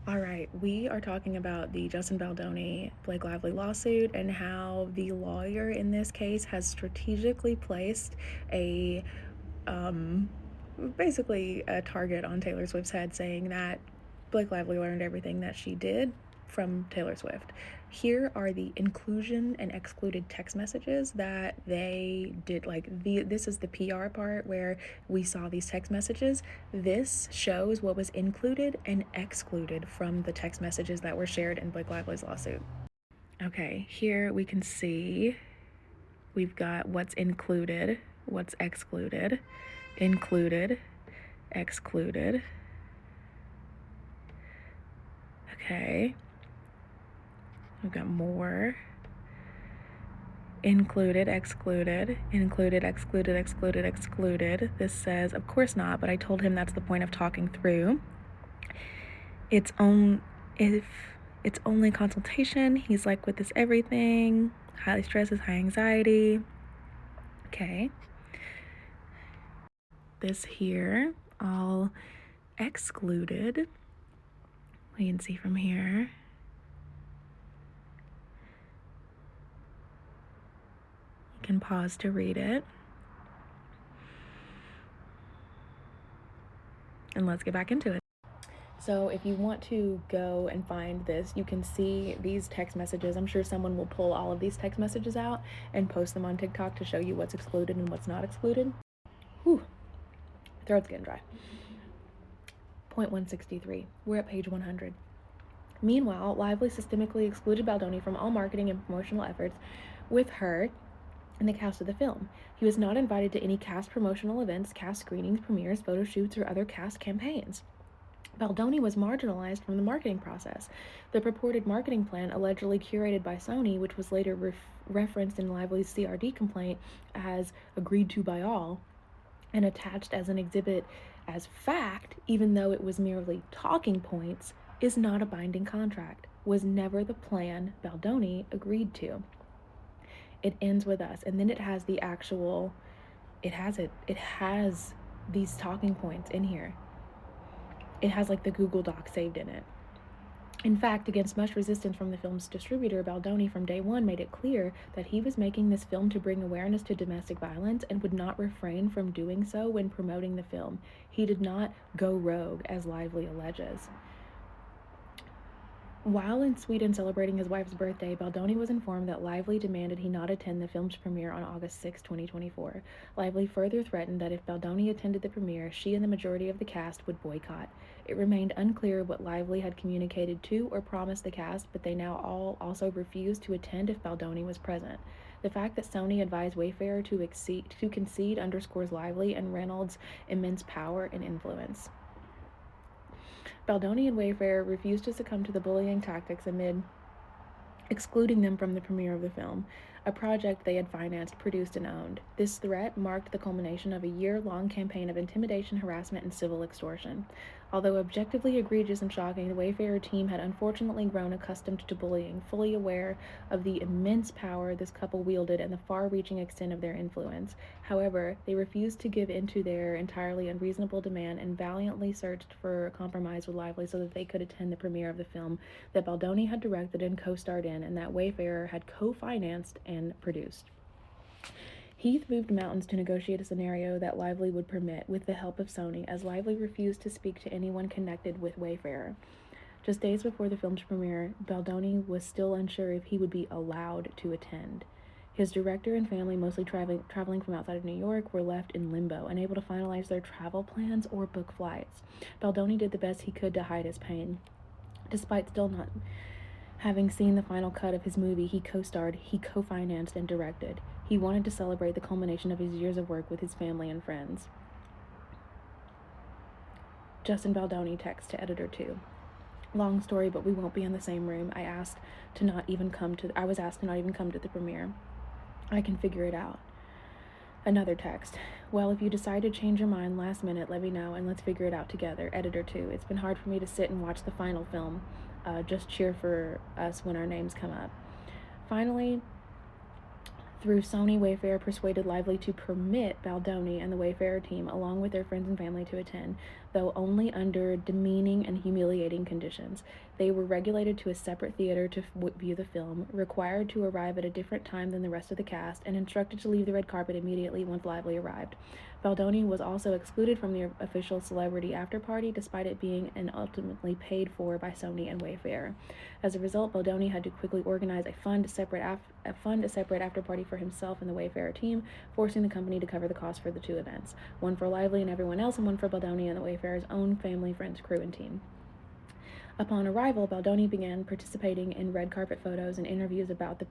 All right, we are talking about the Justin Baldoni Blake Lively lawsuit and how the lawyer in this case has strategically placed a basically a target on Taylor Swift's head, saying that Blake Lively learned everything that she did from Taylor Swift. Here are the inclusion and excluded text messages that they did. This is the PR part where we saw these text messages. This shows what was included and excluded from the text messages that were shared in Blake Lively's lawsuit. Okay, here we can see we've got what's included, what's excluded, included, excluded. Okay. We've got more. Included, excluded, included, excluded, excluded, excluded. This says, of course not, but I told him that's the point of talking through. If it's only consultation, he's like, with this everything, highly stresses, high anxiety. Okay. This here, all excluded. We can see from here. You can pause to read it. And let's get back into it. So if you want to go and find this, you can see these text messages. I'm sure someone will pull all of these text messages out and post them on TikTok to show you what's excluded and what's not excluded. Whew, throat's getting dry. Point 163, we're at page 100. Meanwhile, Lively systemically excluded Baldoni from all marketing and promotional efforts with her in the cast of the film. He was not invited to any cast promotional events, cast screenings, premieres, photo shoots, or other cast campaigns. Baldoni was marginalized from the marketing process. The purported marketing plan, allegedly curated by Sony, which was later referenced in Lively's CRD complaint as agreed to by all and attached as an exhibit as fact, even though it was merely talking points, is not a binding contract, was never the plan Baldoni agreed to. It ends with us, and then it has the actual, it has these talking points in here. It has like the Google Doc saved in it. In fact, against much resistance from the film's distributor, Baldoni from day one made it clear that he was making this film to bring awareness to domestic violence and would not refrain from doing so when promoting the film. He did not go rogue, as Lively alleges. While in Sweden celebrating his wife's birthday, Baldoni was informed that Lively demanded he not attend the film's premiere on August 6, 2024. Lively further threatened that if Baldoni attended the premiere, she and the majority of the cast would boycott. It remained unclear what Lively had communicated to or promised the cast, but they now all also refused to attend if Baldoni was present. The fact that Sony advised Wayfarer to concede underscores Lively and Reynolds' immense power and influence. Baldoni and Wayfarer refused to succumb to the bullying tactics amid excluding them from the premiere of the film, a project they had financed, produced, and owned. This threat marked the culmination of a year-long campaign of intimidation, harassment, and civil extortion. Although objectively egregious and shocking, the Wayfarer team had unfortunately grown accustomed to bullying, fully aware of the immense power this couple wielded and the far-reaching extent of their influence. However, they refused to give in to their entirely unreasonable demand and valiantly searched for a compromise with Lively so that they could attend the premiere of the film that Baldoni had directed and co-starred in, and that Wayfarer had co-financed and produced. Heath moved mountains to negotiate a scenario that Lively would permit with the help of Sony, as Lively refused to speak to anyone connected with Wayfarer. Just days before the film's premiere, Baldoni was still unsure if he would be allowed to attend. His director and family, mostly traveling from outside of New York, were left in limbo, unable to finalize their travel plans or book flights. Baldoni did the best he could to hide his pain. Despite still not having seen the final cut of his movie he co-starred, he co-financed and directed. He wanted to celebrate the culmination of his years of work with his family and friends. Justin Baldoni text to editor 2. Long story, but we won't be in the same room. I was asked to not even come to the premiere. I can figure it out. Another text. Well, if you decide to change your mind last minute, let me know and let's figure it out together. Editor 2. It's been hard for me to sit and watch the final film. Just cheer for us when our names come up. Finally, through Sony, Wayfarer persuaded Lively to permit Baldoni and the Wayfarer team, along with their friends and family, to attend. though only under demeaning and humiliating conditions. They were regulated to a separate theater to view the film, required to arrive at a different time than the rest of the cast, and instructed to leave the red carpet immediately once Lively arrived. Baldoni was also excluded from the official celebrity after party, despite it being ultimately paid for by Sony and Wayfair. As a result, Baldoni had to quickly organize a fund a separate after party for himself and the Wayfair team, forcing the company to cover the cost for the two events, one for Lively and everyone else, and one for Baldoni and the Wayfair's own family, friends, crew, and team. Upon arrival, Baldoni began participating in red carpet photos and interviews about the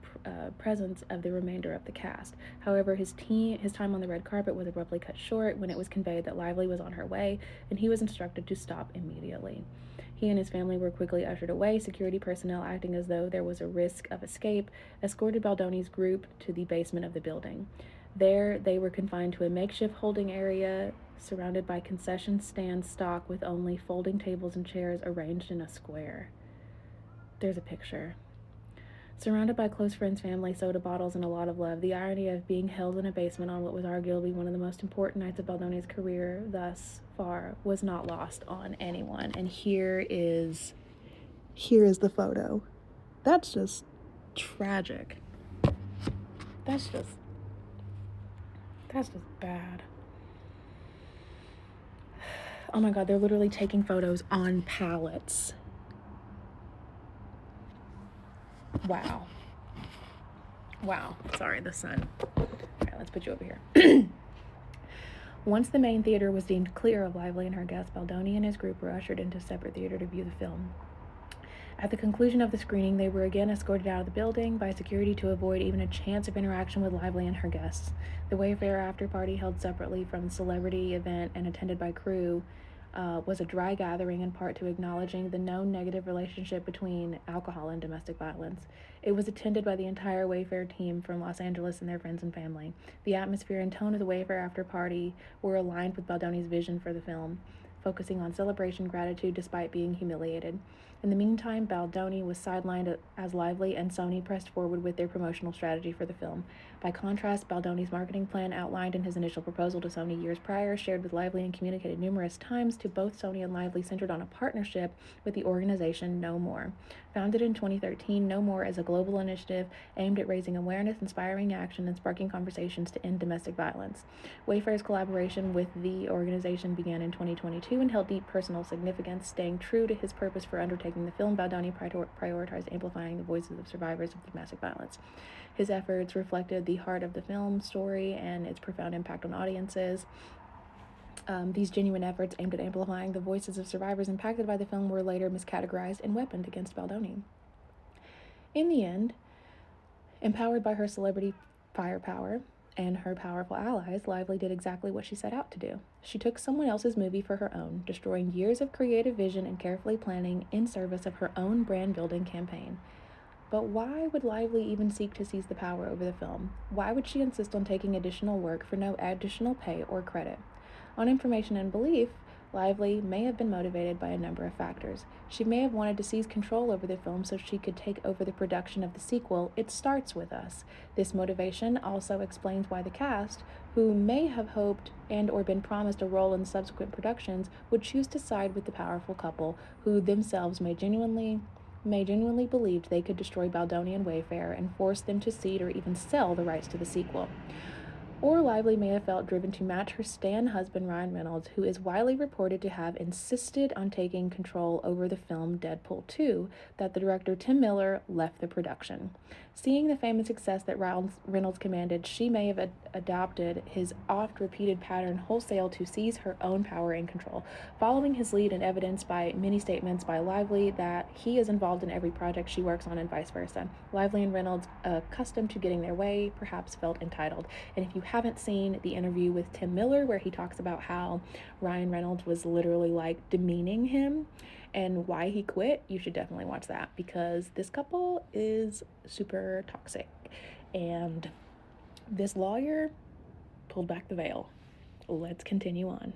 presence of the remainder of the cast. However, his time on the red carpet was abruptly cut short when it was conveyed that Lively was on her way, and he was instructed to stop immediately. He and his family were quickly ushered away, security personnel acting as though there was a risk of escape, escorted Baldoni's group to the basement of the building. There, they were confined to a makeshift holding area surrounded by concession stand stock with only folding tables and chairs arranged in a square. There's a picture. Surrounded by close friends, family, soda bottles, and a lot of love, the irony of being held in a basement on what was arguably one of the most important nights of Baldoni's career thus far was not lost on anyone. And here is the photo. That's just tragic. That's just bad. Oh my God, they're literally taking photos on pallets. Wow. Sorry, the sun. All right, let's put you over here. Once the main theater was deemed clear of Lively and her guests, Baldoni and his group were ushered into a separate theater to view the film. At the conclusion of the screening, they were again escorted out of the building by security to avoid even a chance of interaction with Lively and her guests. The Wayfair after party, held separately from the celebrity event and attended by crew, was a dry gathering in part to acknowledging the known negative relationship between alcohol and domestic violence. It was attended by the entire Wayfair team from Los Angeles and their friends and family. The atmosphere and tone of the Wayfair after party were aligned with Baldoni's vision for the film, focusing on celebration, gratitude, despite being humiliated. In the meantime, Baldoni was sidelined as Lively and Sony pressed forward with their promotional strategy for the film. By contrast, Baldoni's marketing plan, outlined in his initial proposal to Sony years prior, shared with Lively and communicated numerous times to both Sony and Lively, centered on a partnership with the organization No More. Founded in 2013, No More is a global initiative aimed at raising awareness, inspiring action, and sparking conversations to end domestic violence. Wayfair's collaboration with the organization began in 2022 and held deep personal significance. Staying true to his purpose for undertaking the film, Baldoni prioritized amplifying the voices of survivors of domestic violence. His efforts reflected the heart of the film story and its profound impact on audiences. These genuine efforts aimed at amplifying the voices of survivors impacted by the film were later miscategorized and weaponed against Baldoni. In the end, empowered by her celebrity firepower and her powerful allies, Lively did exactly what she set out to do. She took someone else's movie for her own, destroying years of creative vision and carefully planning in service of her own brand-building campaign. But why would Lively even seek to seize the power over the film? Why would she insist on taking additional work for no additional pay or credit? On information and belief, Lively may have been motivated by a number of factors. She may have wanted to seize control over the film so she could take over the production of the sequel, It Starts With Us. This motivation also explains why the cast, who may have hoped and or been promised a role in subsequent productions, would choose to side with the powerful couple who themselves may genuinely believed they could destroy Baldoni and Wayfair and force them to cede or even sell the rights to the sequel. Or Lively may have felt driven to match her stan husband Ryan Reynolds, who is widely reported to have insisted on taking control over the film Deadpool 2 that the director Tim Miller left the production. Seeing the famous success that Reynolds commanded, she may have adopted his oft-repeated pattern wholesale to seize her own power and control, following his lead and evidenced by many statements by Lively that he is involved in every project she works on and vice versa. Lively and Reynolds, accustomed to getting their way, perhaps felt entitled. And if you haven't seen the interview with Tim Miller where he talks about how Ryan Reynolds was literally like demeaning him and why he quit, you should definitely watch that, because this couple is super toxic and this lawyer pulled back the veil. Let's continue on.